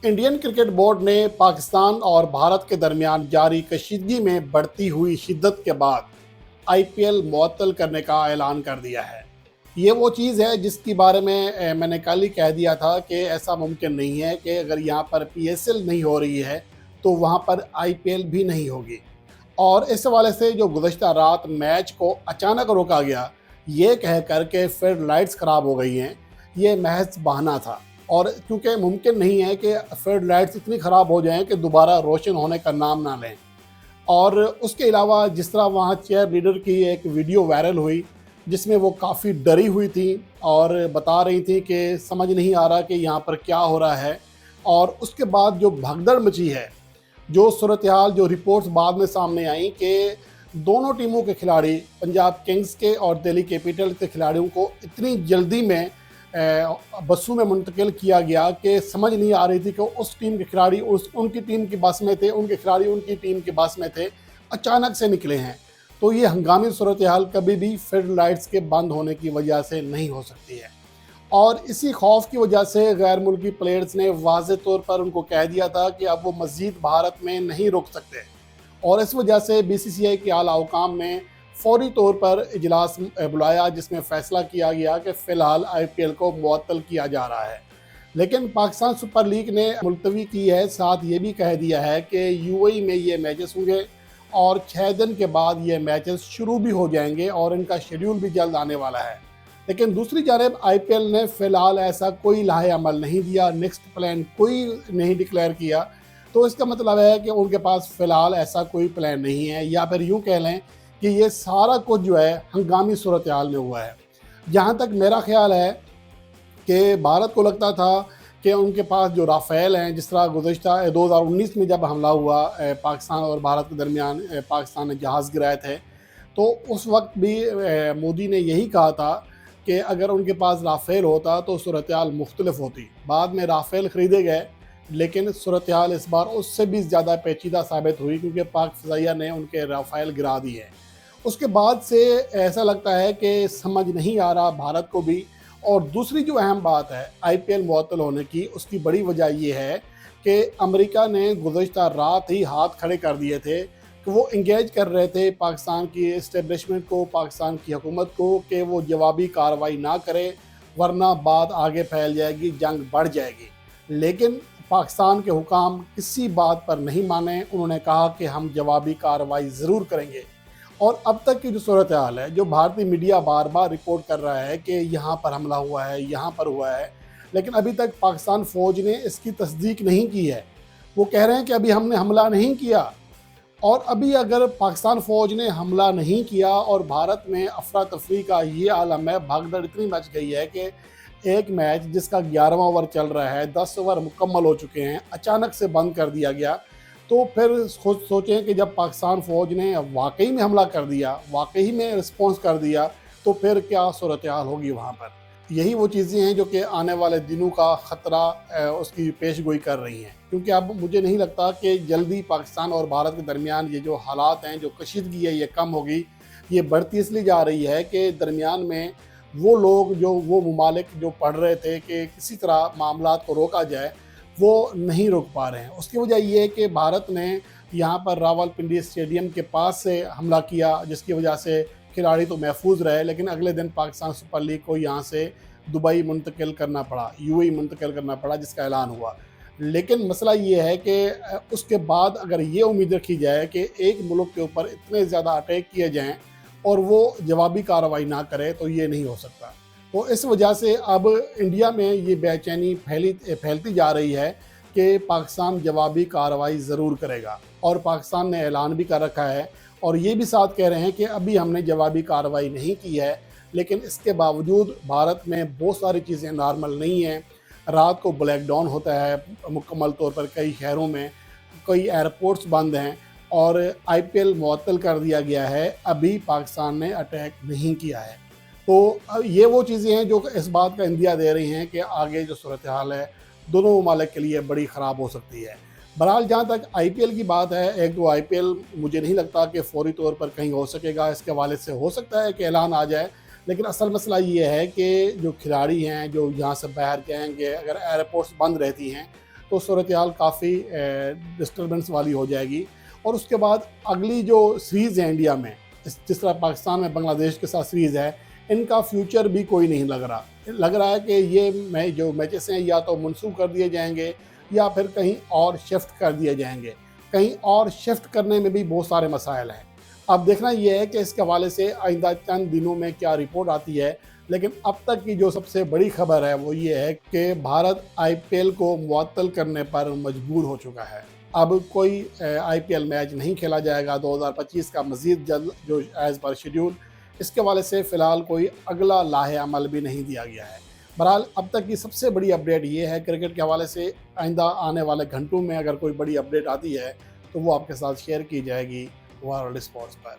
Indian cricket board ने पाकिस्तान और भारत के दरमियान जारी कशीदगी में बढ़ती हुई शिद्दत के बाद आईपीएल मुअत्तल करने का ऐलान कर दिया है। ये वो चीज़ है जिसके बारे में मैंने कल ही कह दिया था कि ऐसा मुमकिन नहीं है कि अगर यहाँ पर पीएसएल नहीं हो रही है तो वहाँ पर आईपीएल भी नहीं होगी। और इस हवाले से जो गुज़श्ता रात मैच को अचानक रोका गया, ये कह कर के फिर लाइट्स ख़राब हो गई हैं, ये महज बहाना था। और क्योंकि मुमकिन नहीं है कि फिर लाइट्स इतनी ख़राब हो जाएं कि दोबारा रोशन होने का नाम ना लें। और उसके अलावा जिस तरह वहाँ चेयर लीडर की एक वीडियो वायरल हुई जिसमें वो काफ़ी डरी हुई थी और बता रही थी कि समझ नहीं आ रहा कि यहाँ पर क्या हो रहा है। और उसके बाद जो भगदड़ मची है, जो सूरत हाल, जो रिपोर्ट्स बाद में सामने आई कि दोनों टीमों के खिलाड़ी, पंजाब किंग्स के और दिल्ली कैपिटल के खिलाड़ियों को इतनी जल्दी में बसों में मुंतकिल किया गया कि समझ नहीं आ रही थी कि उस टीम के खिलाड़ी उनकी टीम की बस में थे, उनके खिलाड़ी उनकी टीम की बस में थे, अचानक से निकले हैं। तो ये हंगामी सूरत हाल कभी भी फील्ड लाइट्स के बंद होने की वजह से नहीं हो सकती है। और इसी खौफ की वजह से गैर मुल्की प्लेयर्स ने वाज़े तौर पर उनको कह दिया था कि अब वो मज़ीद भारत में नहीं रुक सकते। और इस वजह से बीसीसीआई के आला हुकाम में फौरी तौर पर इजलास बुलाया जिसमें फ़ैसला किया गया कि फ़िलहाल आईपीएल को मुअत्तल किया जा रहा है। लेकिन पाकिस्तान सुपर लीग ने मुलतवी की है, साथ ये भी कह दिया है कि यूएई में ये मैचेस होंगे और 6 दिन के बाद ये मैचेस शुरू भी हो जाएंगे और इनका शेड्यूल भी जल्द आने वाला है। लेकिन दूसरी जानब आईपीएल ने फ़िलहाल ऐसा कोई लाहे अमल नहीं दिया, नेक्स्ट प्लान कोई नहीं डिक्लेयर किया। तो इसका मतलब है कि उनके पास फ़िलहाल ऐसा कोई प्लान नहीं है, या फिर यूँ कह लें कि ये सारा कुछ जो है हंगामी सूरत हाल में हुआ है। जहाँ तक मेरा ख्याल है कि भारत को लगता था कि उनके पास जो राफ़ेल हैं, जिस तरह गुज़श्ता 2019 में जब हमला हुआ पाकिस्तान और भारत के दरमियान, पाकिस्तान ने जहाज़ गिराए थे, तो उस वक्त भी मोदी ने यही कहा था कि अगर उनके पास राफ़ेल होता तो सूरत हाल मुख्तलिफ होती। बाद में राफ़ेल ख़रीदे गए, लेकिन सूरत हाल इस बार उससे भी ज़्यादा पेचीदा साबित हुई क्योंकि पाक फ़ज़ाइया ने उनके राफ़ेल गिरा दिए। उसके बाद से ऐसा लगता है कि समझ नहीं आ रहा भारत को भी। और दूसरी जो अहम बात है आईपीएल मुअत्तल होने की, उसकी बड़ी वजह ये है कि अमेरिका ने गुज़श्ता रात ही हाथ खड़े कर दिए थे कि वो इंगेज कर रहे थे पाकिस्तान की इस्टेब्लिशमेंट को, पाकिस्तान की हुकूमत को, कि वो जवाबी कार्रवाई ना करे वरना बात आगे फैल जाएगी, जंग बढ़ जाएगी। लेकिन पाकिस्तान के हुकाम किसी बात पर नहीं माने, उन्होंने कहा कि हम जवाबी कार्रवाई ज़रूर करेंगे। और अब तक की जो सूरत हाल है, जो भारतीय मीडिया बार बार रिपोर्ट कर रहा है कि यहाँ पर हमला हुआ है, यहाँ पर हुआ है, लेकिन अभी तक पाकिस्तान फ़ौज ने इसकी तस्दीक नहीं की है। वो कह रहे हैं कि अभी हमने हमला नहीं किया। और अभी अगर पाकिस्तान फ़ौज ने हमला नहीं किया और भारत में अफरा तफरी का ये आलम है, भागदड़ इतनी मच गई है कि एक मैच जिसका 11वां ओवर चल रहा है, 10 ओवर मुकम्मल हो चुके हैं, अचानक से बंद कर दिया गया। तो फिर खुद सोचें कि जब पाकिस्तान फ़ौज ने वाकई में हमला कर दिया, वाकई में रिस्पॉन्स कर दिया, तो फिर क्या सूरत हाल होगी वहाँ पर। यही वो चीज़ें हैं जो कि आने वाले दिनों का ख़तरा उसकी पेशगोई कर रही हैं। क्योंकि अब मुझे नहीं लगता कि जल्दी पाकिस्तान और भारत के दरमियान ये जो हालात हैं, जो कशीदगी है, ये कम होगी। ये बढ़ती इसलिए जा रही है कि दरमियान में वो लोग, जो वो ममालिक जो पढ़ रहे थे कि किसी तरह मामलात को रोका जाए, वो नहीं रोक पा रहे हैं। उसकी वजह ये है कि भारत ने यहाँ पर रावलपिंडी स्टेडियम के पास से हमला किया, जिसकी वजह से खिलाड़ी तो महफूज रहे, लेकिन अगले दिन पाकिस्तान सुपर लीग को यहाँ से दुबई मुंतकिल करना पड़ा, यूएई मुंतकिल करना पड़ा, जिसका ऐलान हुआ। लेकिन मसला ये है कि उसके बाद अगर ये उम्मीद रखी जाए कि एक मुल्क के ऊपर इतने ज़्यादा अटैक किए जाएँ और वो जवाबी कार्रवाई ना करे, तो ये नहीं हो सकता। तो इस वजह से अब इंडिया में ये बेचैनी फैलती जा रही है कि पाकिस्तान जवाबी कार्रवाई ज़रूर करेगा। और पाकिस्तान ने ऐलान भी कर रखा है और ये भी साथ कह रहे हैं कि अभी हमने जवाबी कार्रवाई नहीं की है, लेकिन इसके बावजूद भारत में बहुत सारी चीज़ें नॉर्मल नहीं हैं। रात को ब्लैक डाउन होता है मुकम्मल तौर पर कई शहरों में, कई एयरपोर्ट्स बंद हैं और आईपीएल मुअत्तल कर दिया गया है। अभी पाकिस्तान ने अटैक नहीं किया है। तो ये वो चीज़ें हैं जो इस बात का इंदिया दे रही हैं कि आगे जो सूरत हाल है दोनों ममालिक के लिए बड़ी ख़राब हो सकती है। बहरहाल जहाँ तक आईपीएल की बात है, एक तो आईपीएल मुझे नहीं लगता कि फौरी तौर पर कहीं हो सकेगा। इसके हवाले से हो सकता है कि ऐलान आ जाए, लेकिन असल मसला ये है कि जो खिलाड़ी हैं जो यहाँ से बाहर जाएंगे, अगर एयरपोर्ट्स बंद रहती हैं تو सूरत-ए-हाल काफ़ी डिस्टर्बेंस वाली हो जाएगी। और उसके बाद अगली जो सीरीज़ है इंडिया में, जिस तरह पाकिस्तान में बांग्लादेश के साथ सीरीज़ है, इनका फ्यूचर भी कोई नहीं लग रहा। लग रहा है कि ये जो मैचेस हैं या तो मनसूख कर दिए जाएंगे या फिर कहीं और शिफ्ट कर दिए जाएंगे। कहीं और शिफ्ट करने में भी बहुत सारे मसाइल हैं। अब देखना ये है कि इसके हवाले से आइंदा चंद दिनों में क्या रिपोर्ट आती है। लेकिन अब तक की जो सबसे बड़ी खबर है वो ये है कि भारत आईपीएल को मुअत्तल करने पर मजबूर हो चुका है। अब कोई आईपीएल मैच नहीं खेला जाएगा 2025 का मज़ीद जल्द जो एज़ पर शेड्यूल। इसके हवाले से फ़िलहाल कोई अगला लाहे अमल भी नहीं दिया गया है। बहरहाल अब तक की सबसे बड़ी अपडेट ये है क्रिकेट के हवाले से। आइंदा आने वाले घंटों में अगर कोई बड़ी अपडेट आती है तो वो आपके साथ शेयर की जाएगी वर्ल्ड स्पोर्ट्स पर।